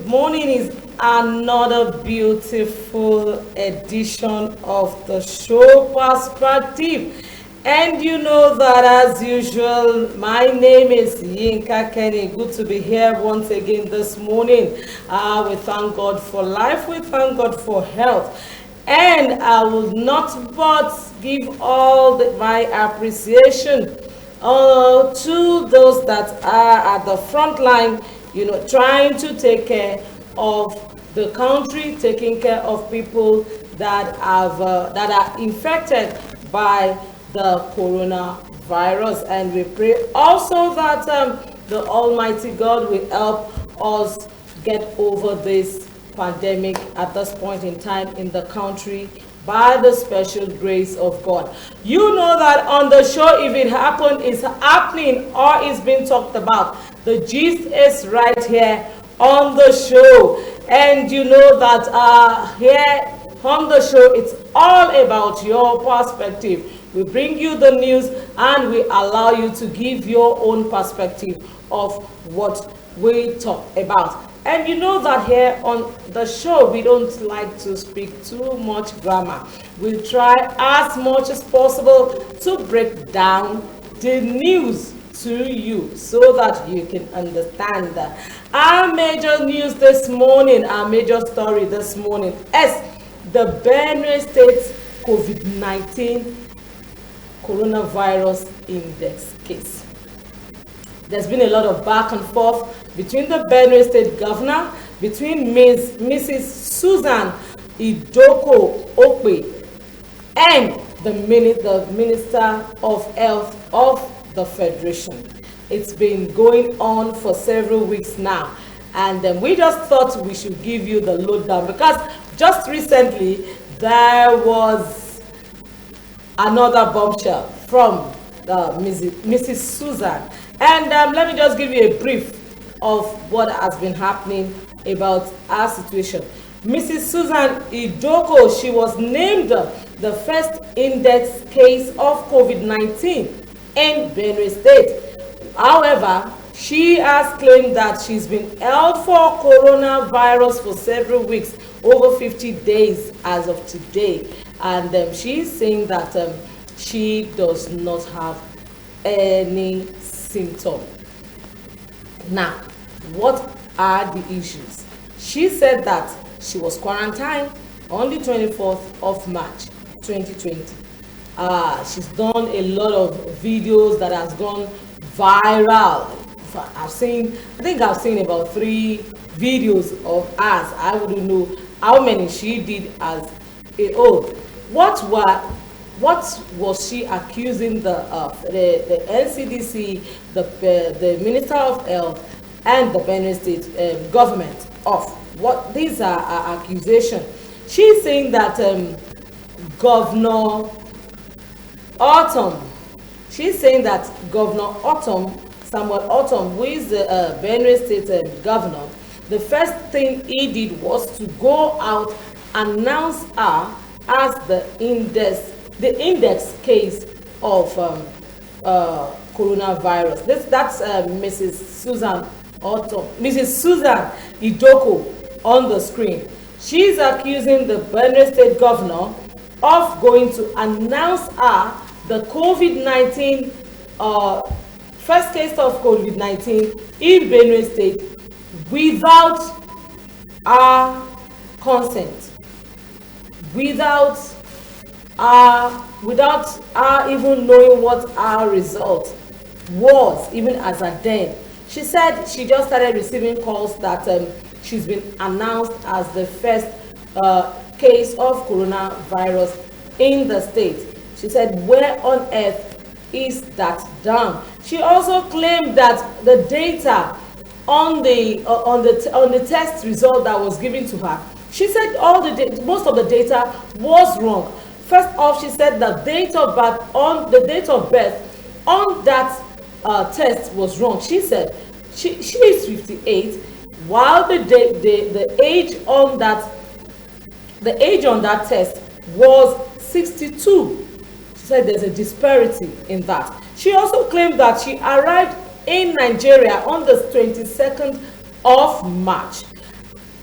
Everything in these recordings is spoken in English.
morning is another beautiful edition of the show Perspective. And you know that as usual, my name is Yinka Kenny. Good to be here once again this morning. We thank God for life, we thank God for health. And I will not but give all my appreciation to those that are at the front line, trying to take care of the country, taking care of people that are infected by the coronavirus. And we pray also that the Almighty God will help us get over this pandemic at this point in time in the country by the special grace of God. You know that on the show, if it happened, it's happening or it's being talked about. The gist is right here on the show. And you know that here on the show, it's all about your perspective. We bring you the news and we allow you to give your own perspective of what we talk about. And you know that here on the show, we don't like to speak too much grammar. We'll try as much as possible to break down the news to you so that you can understand that. Our major news this morning, our major story this morning is the Benue State COVID-19 coronavirus index case. There's been a lot of back and forth between the Benue State Governor, between Mrs. Susan Idoko Okpe, and the Minister of Health of the Federation. It's been going on for several weeks now, and we just thought we should give you the lowdown because just recently there was another bombshell from Mrs. Susan. And let me just give you a brief of what has been happening about our situation. Mrs. Susan Idoko, she was named the first index case of COVID-19 in Benue State. However, she has claimed that she's been held for coronavirus for several weeks, over 50 days as of today. And she's saying that she does not have any symptom. Now, what are the issues? She said that she was quarantined on the 24th of March 2020. She's done a lot of videos that has gone viral. I think I've seen about 3 videos of us. I wouldn't know how many she did as a whole. What was she accusing the NCDC, the Minister of Health, and the Benue State government of? What these are accusations. She's saying that Governor Autumn. She's saying that Governor Samuel Autumn, who is the Benue State governor, the first thing he did was to go out and announce her as the index case of coronavirus. That's Mrs. Susan Idoko on the screen. She's accusing the Benue State governor of going to announce her the COVID-19 first case of COVID-19 in Benue State without our consent, without our even knowing what our result was, even as a then. She said she just started receiving calls that she's been announced as the first case of coronavirus in the state. She said, where on earth is that done? She also claimed that the data on the test result that was given to her, she said most of the data was wrong. First off, she said the date of birth on that test was wrong. She said she is 58, while the age on that test was 62. She said there's a disparity in that. She also claimed that she arrived in Nigeria on the 22nd of March.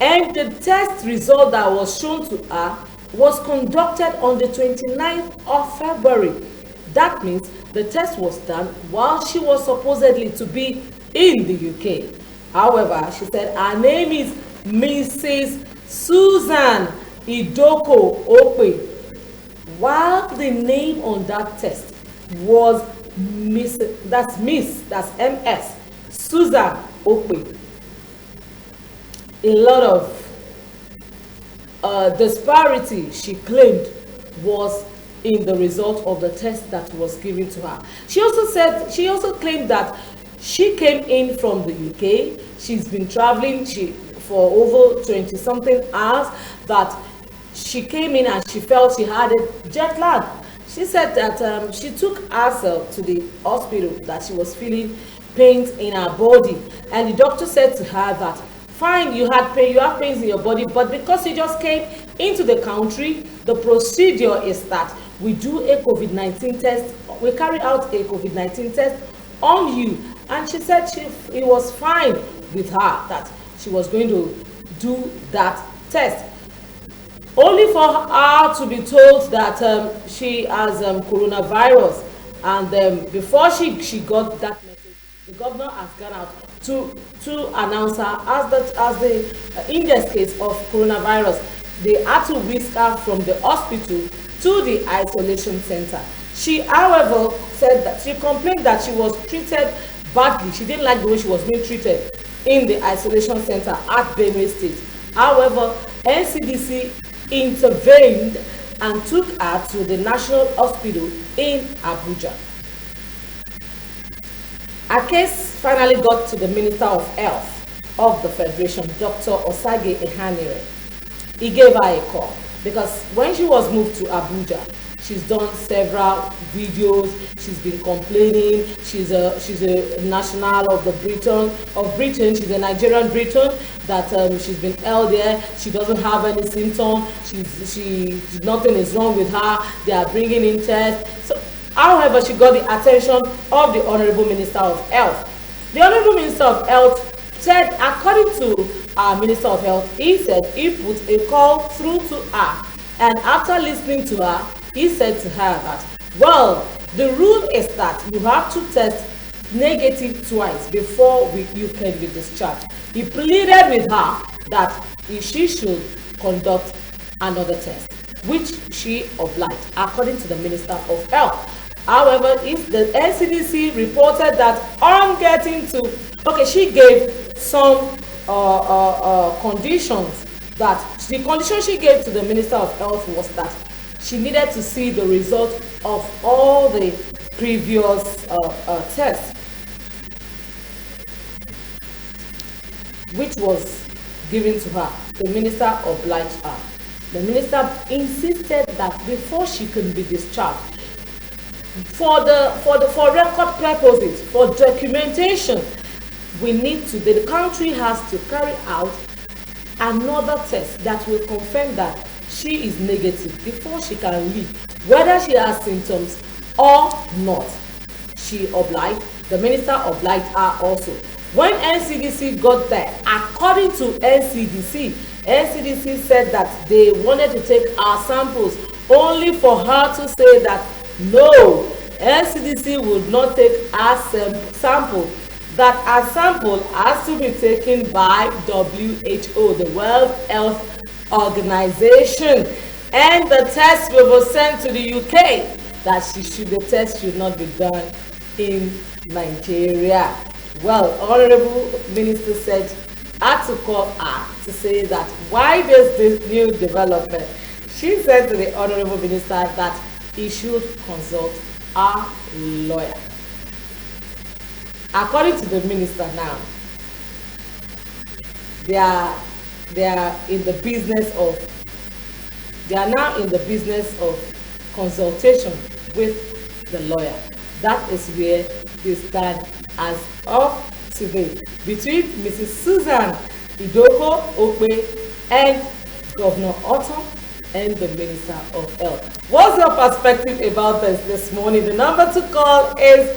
And the test result that was shown to her was conducted on the 29th of February. That means the test was done while she was supposedly to be in the UK. However, she said her name is Mrs. Susan Idoko Okpe, while the name on that test was Miss, that's MS, Susan Okpe. A lot of disparity, she claimed, was in the result of the test that was given to her. She also claimed that she came in from the UK. She's been traveling for over 20 something hours, that she came in and she felt she had a jet lag. She said that she took herself to the hospital, that she was feeling pains in her body, and the doctor said to her that fine, you have pains in your body, but because you just came into the country, the procedure is that we do a COVID-19 test, we carry out a COVID-19 test on you. And she said it was fine with her that she was going to do that test, only for her to be told that she has coronavirus. And before she got that message, the governor has gone out to announce her as the index case of coronavirus. They had to whisk her from the hospital to the isolation center. She, however, said that she complained that she was treated badly. She didn't like the way she was being treated in the isolation center at Benue State. However, NCDC intervened and took her to the National Hospital in Abuja. Her case finally got to the Minister of Health of the Federation, Dr. Osage Ehanire. He gave her a call because when she was moved to Abuja, she's done several videos. She's been complaining. She's a national of Britain. She's a Nigerian Briton, that she's been held there. She doesn't have any symptoms. She nothing is wrong with her. They are bringing in tests. So, however, she got the attention of the Honorable Minister of Health. The Honorable Minister of Health said, according to our Minister of Health, he said he put a call through to her, and after listening to her, he said to her that, well, the rule is that you have to test negative twice before you can be discharged. He pleaded with her that she should conduct another test, which she obliged, according to the Minister of Health. However, if the NCDC reported that on getting to, she gave some conditions. That the condition she gave to the Minister of Health was that she needed to see the result of all the previous tests, which was given to her. The minister obliged her. The minister insisted that before she could be discharged, for record purposes, for documentation, the country has to carry out another test that will confirm that she is negative before she can leave, whether she has symptoms or not. The minister obliged her also. When NCDC got there, according to NCDC said that they wanted to take our samples, only for her to say that no, NCDC would not take our sample, that our sample has to be taken by WHO, the World Health Organization, and the test will be sent to the UK, that the test should not be done in Nigeria. Well, Honorable Minister said, had to call her to say that why there's this new development. She said to the Honorable Minister that he should consult a lawyer. According to the minister now, they are now in the business of consultation with the lawyer. That is where they stand as of today between Mrs. Susan Idoko Okpe and Governor Otto and the Minister of Health. What's your perspective about this morning? The number to call is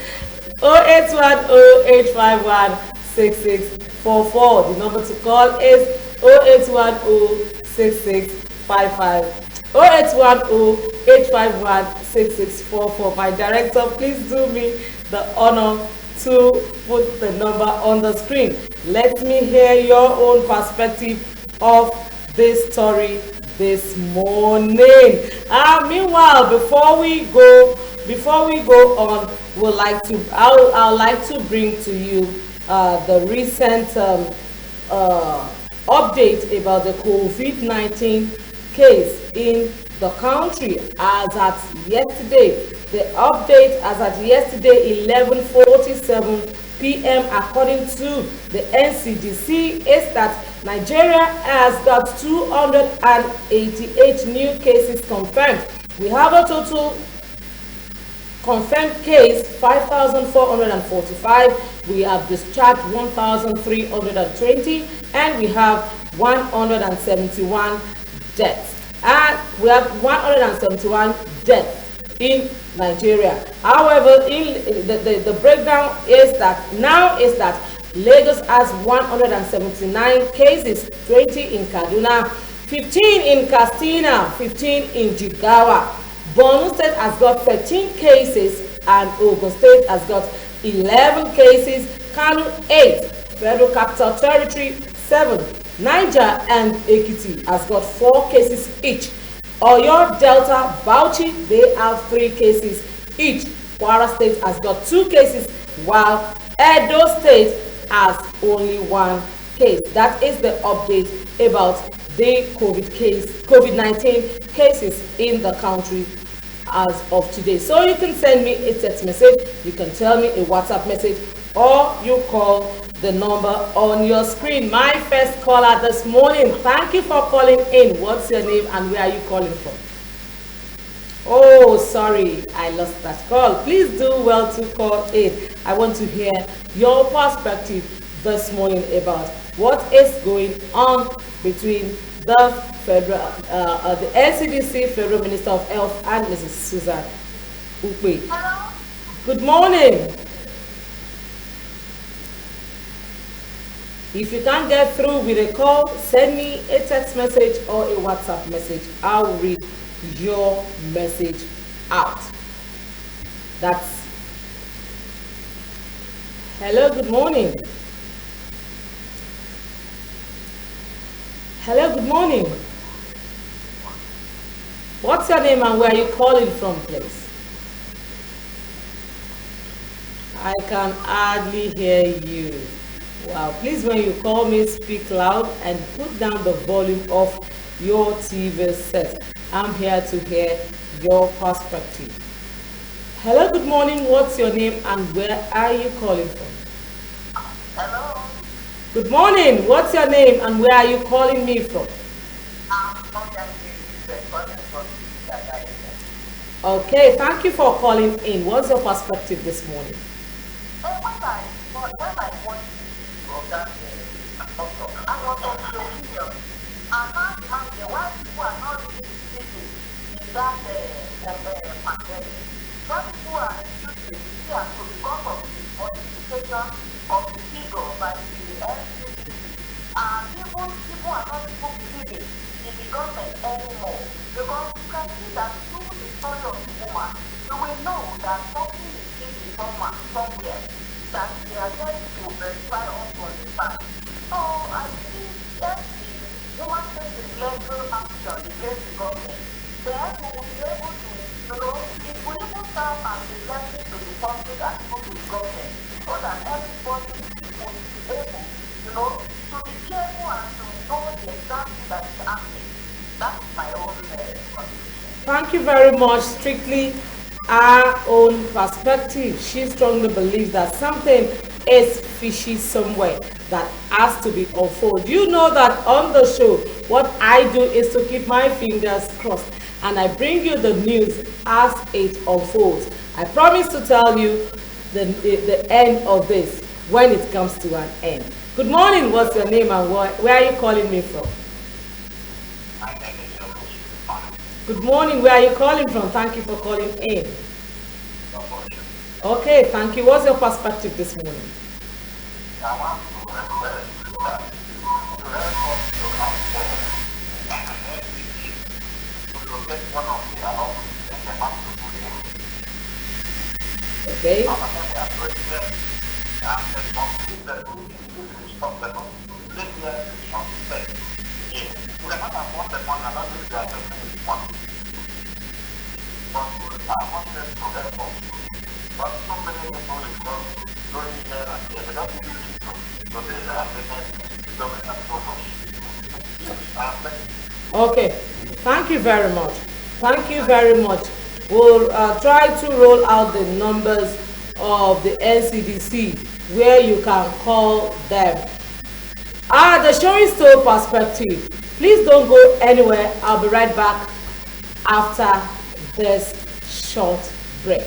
0810-851-6644. The number to call is 0810-6655, 0810-851-6644. My director, please do me the honor to put the number on the screen. Let me hear your own perspective of this story this morning. Meanwhile, before we go on, I'd like to bring to you the recent update about the COVID-19 case in the country as at yesterday. The update as at yesterday 11:47 p.m. according to the NCDC is that Nigeria has got 288 new cases confirmed. We have a total confirmed case 5,445. We have discharged 1,320, and we have 171 deaths. And we have 171 deaths in Nigeria. However, the breakdown is that Lagos has 179 cases, 20 in Kaduna, 15 in Katsina, 15 in Jigawa. Borno State has got 13 cases, and Ogun State has got 11 cases, Kano 8, Federal Capital Territory 7, Niger and Ekiti has got 4 cases each. Oyo, Delta, Bauchi, they have 3 cases each. Kwara State has got 2 cases, while Edo State has only 1 case. That is the update about the COVID-19 cases in the country as of today. So you can send me a text message, you can tell me a WhatsApp message, or you call the number on your screen. My first caller this morning, thank you for calling in. What's your name and where are you calling from? Oh, sorry, I lost that call. Please do well to call in. I want to hear your perspective this morning about what is going on between the NCDC Federal Minister of Health and Mrs. Susan Ukwe. Hello. Good morning. If you can't get through with a call, send me a text message or a WhatsApp message. I'll read your message out. That's hello, good morning. Hello, good morning. What's your name and where are you calling from, please? I can hardly hear you. Wow, please when you call me, speak loud and put down the volume of your TV set. I'm here to hear your perspective. Hello, good morning. What's your name and where are you calling from? Hello. Good morning. What's your name and where are you calling me from? Okay, thank you for calling in. What's your perspective this morning? People are not believing in the government anymore because you can see that through the story of the woman, you will know that something is in somewhere that they are going to verify or to understand. So I think that the woman takes a legal action against the government. Then we will be able to, it will even serve as a lesson to the public and to the government so that everybody will be able, to be careful and to know the exact thing that is happening. That's my own contribution. Thank you very much. Strictly our own perspective. She strongly believes that something is fishy somewhere that has to be unfolded. You know that on the show, what I do is to keep my fingers crossed and I bring you the news as it unfolds. I promise to tell you the end of this when it comes to an end. Good morning, what's your name and where are you calling me from? Good morning, where are you calling from? Thank you for calling in. Okay, thank you. What's your perspective this morning? get one of the along and the map to do it. Okay. I'm a president and the responsibility that we stop them. This year is on the same. Yeah. We cannot afford the one and not use the other one. But I want them to help us. But so many people is not going here and here. They don't give it to the agreement government and so much. Okay, thank you very much. Thank you very much. We'll try to roll out the numbers of the NCDC where you can call them. The showing still perspective. Please don't go anywhere. I'll be right back after this short break.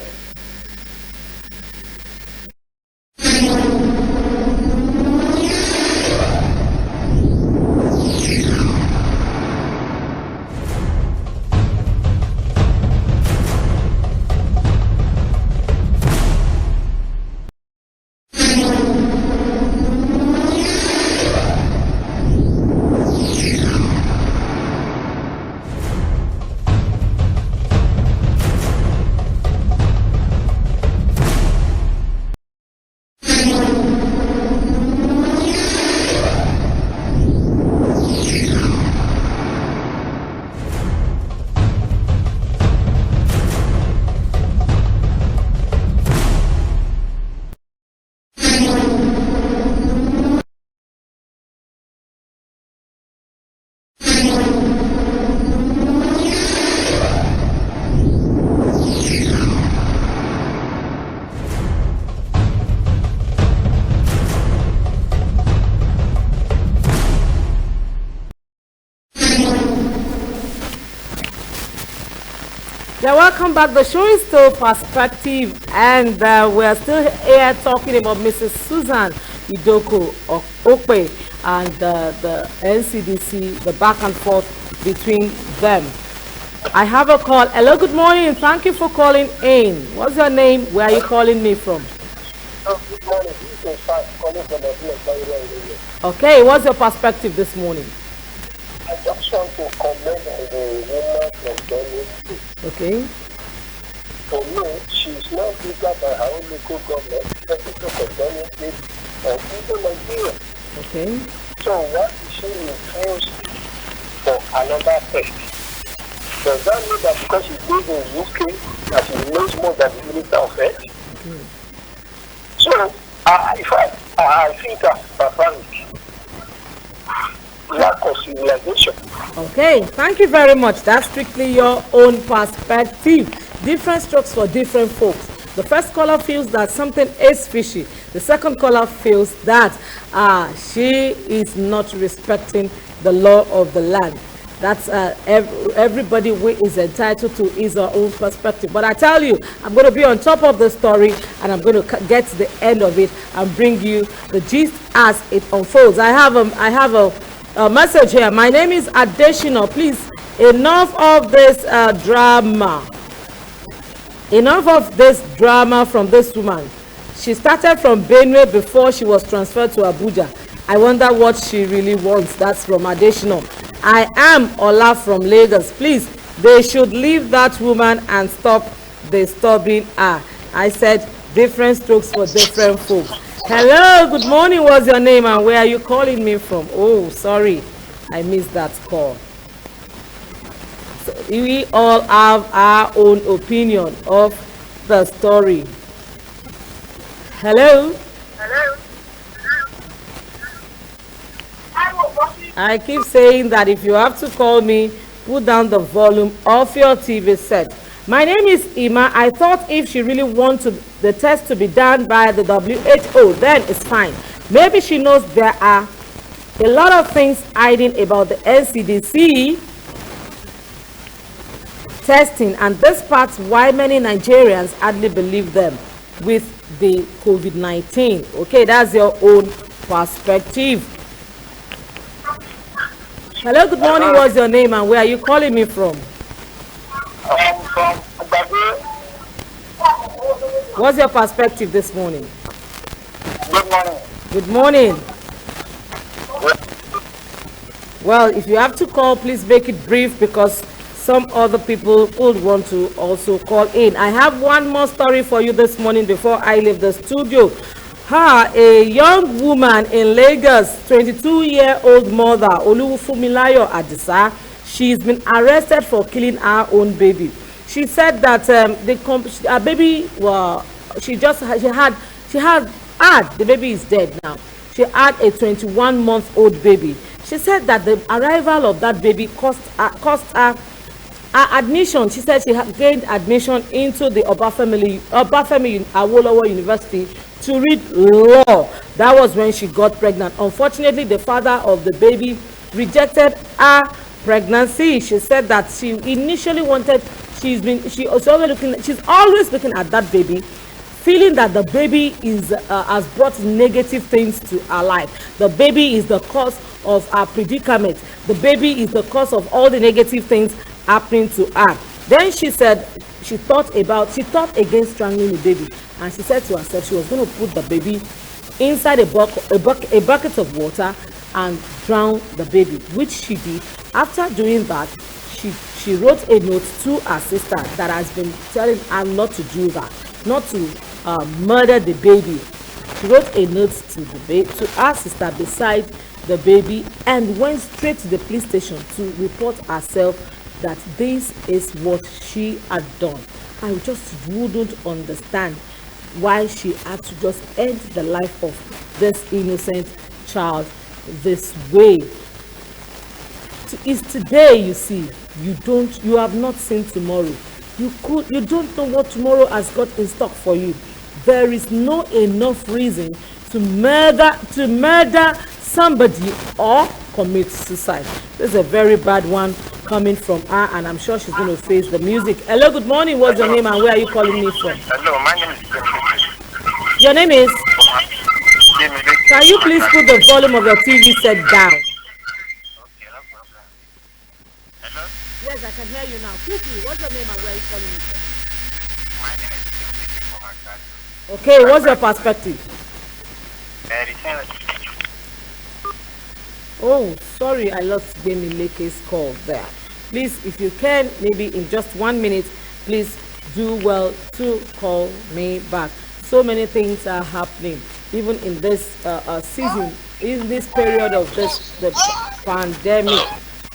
Yeah, welcome back. The show is still perspective, and we're still here talking about Mrs. Susan Idoko Okpe and the NCDC, the back and forth between them. I have a call. Hello, good morning. Thank you for calling in. What's your name? Where are you calling me from? Good morning. This is calling from the Okay, what's your perspective this morning? I just want to comment on the woman from Benue State. Okay. For me, she's not bigger by her own local government, especially for Benue State and even Nigeria. Okay. So why is she refused for another test? Does that mean that because she's based in UK that she knows more than the Minister of Health? So I think that's barbaric. Lack of civilization. Okay, thank you very much. That's strictly your own perspective. Different strokes for different folks. The first caller feels that something is fishy. The second caller feels that she is not respecting the law of the land. That's everybody is entitled to his or own perspective. But I tell you, I'm going to be on top of the story, and I'm going to get to the end of it and bring you the gist as it unfolds. I have a message here. My name is Adeshino. Please, enough of this drama. Enough of this drama from this woman. She started from Benue before she was transferred to Abuja. I wonder what she really wants. That's from Adeshino. I am Ola from Lagos. Please, they should leave that woman and stop disturbing her. I said different strokes for different folks. Hello, good morning. What's your name and where are you calling me from? Oh, sorry, I missed that call. So we all have our own opinion of the story. Hello? Hello? I keep saying that if you have to call me, put down the volume of your TV set. My name is Ima. I thought if she really wants the test to be done by the WHO, then it's fine. Maybe she knows there are a lot of things hiding about the NCDC testing, and this part's why many Nigerians hardly believe them with the COVID-19. Okay, that's your own perspective. Hello, good morning. What's your name and where are you calling me from? From Babu. What's your perspective this morning? Good morning. Good morning. Well, if you have to call, please make it brief because some other people would want to also call in. I have one more story for you this morning before I leave the studio. A young woman in Lagos, 22-year-old mother, Olufumilayo Adisa, she's been arrested for killing her own baby. She said that her baby, well, she had the baby is dead now. She had a 21-month-old baby. She said that the arrival of that baby cost her admission. She said she had gained admission into the Obafemi Awolowo University to read law. That was when she got pregnant. Unfortunately, the father of the baby rejected her pregnancy. She said that she initially wanted, she's always looking at that baby, feeling that the baby has brought negative things to her life. The baby is the cause of her predicament. The baby is the cause of all the negative things happening to her. Then she said she thought against strangling the baby, and she said to herself she was going to put the baby inside a bucket of water and drown the baby, which she did. After doing that, she wrote a note to her sister that has been telling her not to do that, not to murder the baby. She wrote a note to her sister beside the baby and went straight to the police station to report herself that this is what she had done. I just wouldn't understand why she had to just end the life of this innocent child this way. It's today, you see. You have not seen tomorrow. You don't know what tomorrow has got in stock for you. There is no enough reason to murder somebody or commit suicide. This is a very bad one coming from her, and I'm sure she's going to face the music. Hello, good morning. What's your name and where are you calling me from? Hello, my name is Your name is? Can you please put the volume of your TV set down? Okay, no problem. Hello? Yes, I can hear you now. Quickly, what's your name and where are you calling me from? My name is from Accra. Okay, what's your perspective? Oh, sorry, I lost Jamie Leke's call there. Please, if you can, maybe in just 1 minute, please do well to call me back. So many things are happening, even in this season, in this period of the pandemic.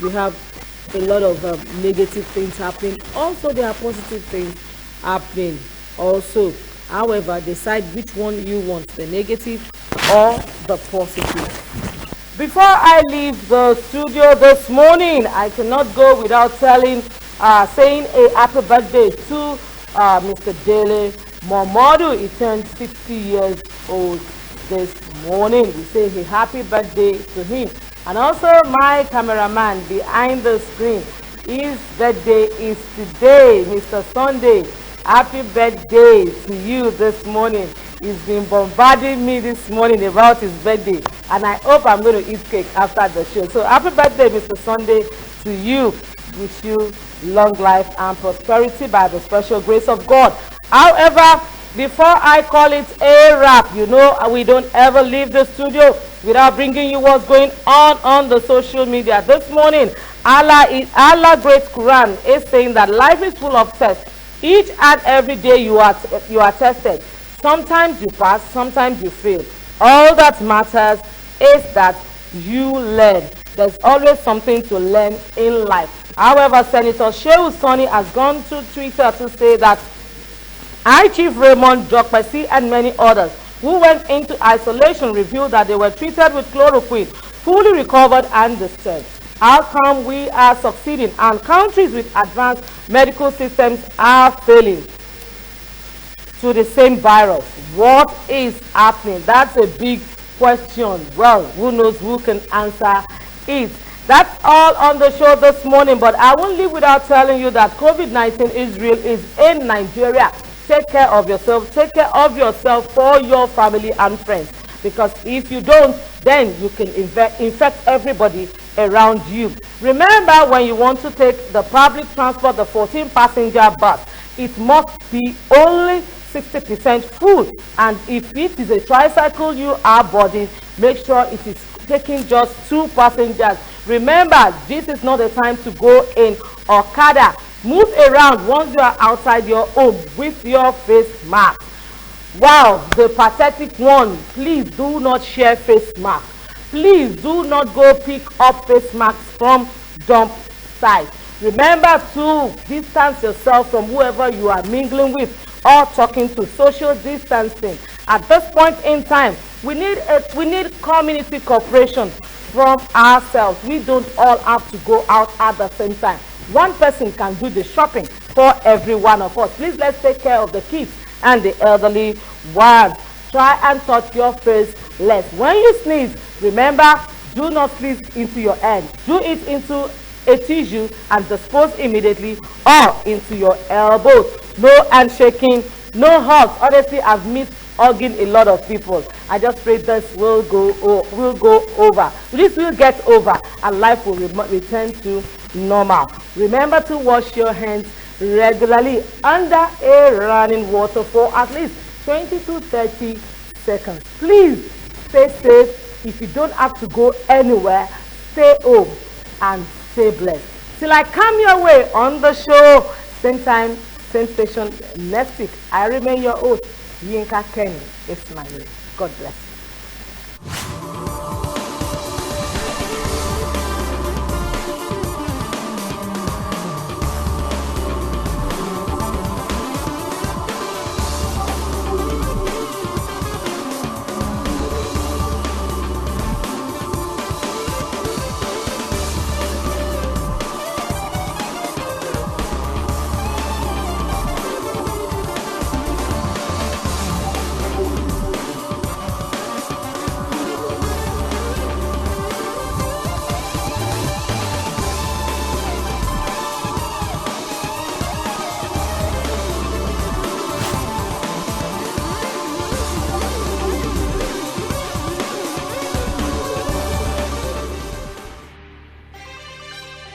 We have a lot of negative things happening. Also, there are positive things happening also. However, decide which one you want, the negative or the positive. Before I leave the studio this morning, I cannot go without saying a happy birthday to Mr. Dele Momodu. He turned 60 years old this morning. We say a happy birthday to him. And also my cameraman behind the screen, his birthday is today, Mr. Sunday. Happy birthday to you this morning. He's been bombarding me this morning about his birthday, and I hope I'm going to eat cake after the show. So happy birthday, Mr. Sunday, to you. Wish you long life and prosperity by the special grace of God. However, before I call it a wrap, you know we don't ever leave the studio without bringing you what's going on the social media. This morning, Allah Great Quran is saying that life is full of tests. Each and every day you are tested. Sometimes you pass, sometimes you fail. All that matters is that you learn. There's always something to learn in life. However, Senator Shehu Sani has gone to Twitter to say that High Chief Raymond Jokpesi and many others who went into isolation revealed that they were treated with chloroquine, fully recovered and discharged. How come we are succeeding and countries with advanced medical systems are failing to the same virus? What is happening? That's a big question. Well, who knows who can answer it? That's all on the show this morning, but I won't leave without telling you that COVID-19 is real, is in Nigeria. Take care of yourself. Take care of yourself for your family and friends, because if you don't, then you can infect everybody around you. Remember, when you want to take the public transport, the 14-passenger bus, it must be only 60% full, and if it is a tricycle you are boarding, make sure it is taking just 2 passengers. Remember, this is not the time to go in Okada, move around once you are outside your home with your face mask. Wow, the pathetic one, please do not share face mask. Please do not go pick up face masks from dump site. Remember to distance yourself from whoever you are mingling with or talking to. Social distancing. At this point in time, we need community cooperation from ourselves. We don't all have to go out at the same time. One person can do the shopping for every one of us. Please, let's take care of the kids and the elderly ones. Try and touch your face less. When you sneeze, remember, do not sneeze into your hand. Do it into a tissue and dispose immediately, or into your elbows. No handshaking, no hugs. Honestly, I've missed hugging a lot of people. I just pray this will go over. This will get over, and life will return to normal. Remember to wash your hands regularly under a running water for at least 20 to 30 seconds. Please stay safe. If you don't have to go anywhere, stay home and stay blessed. Till I come your way on the show, same time, same station next week. I remain your host, Yinka Kenny. It's my name. God bless you.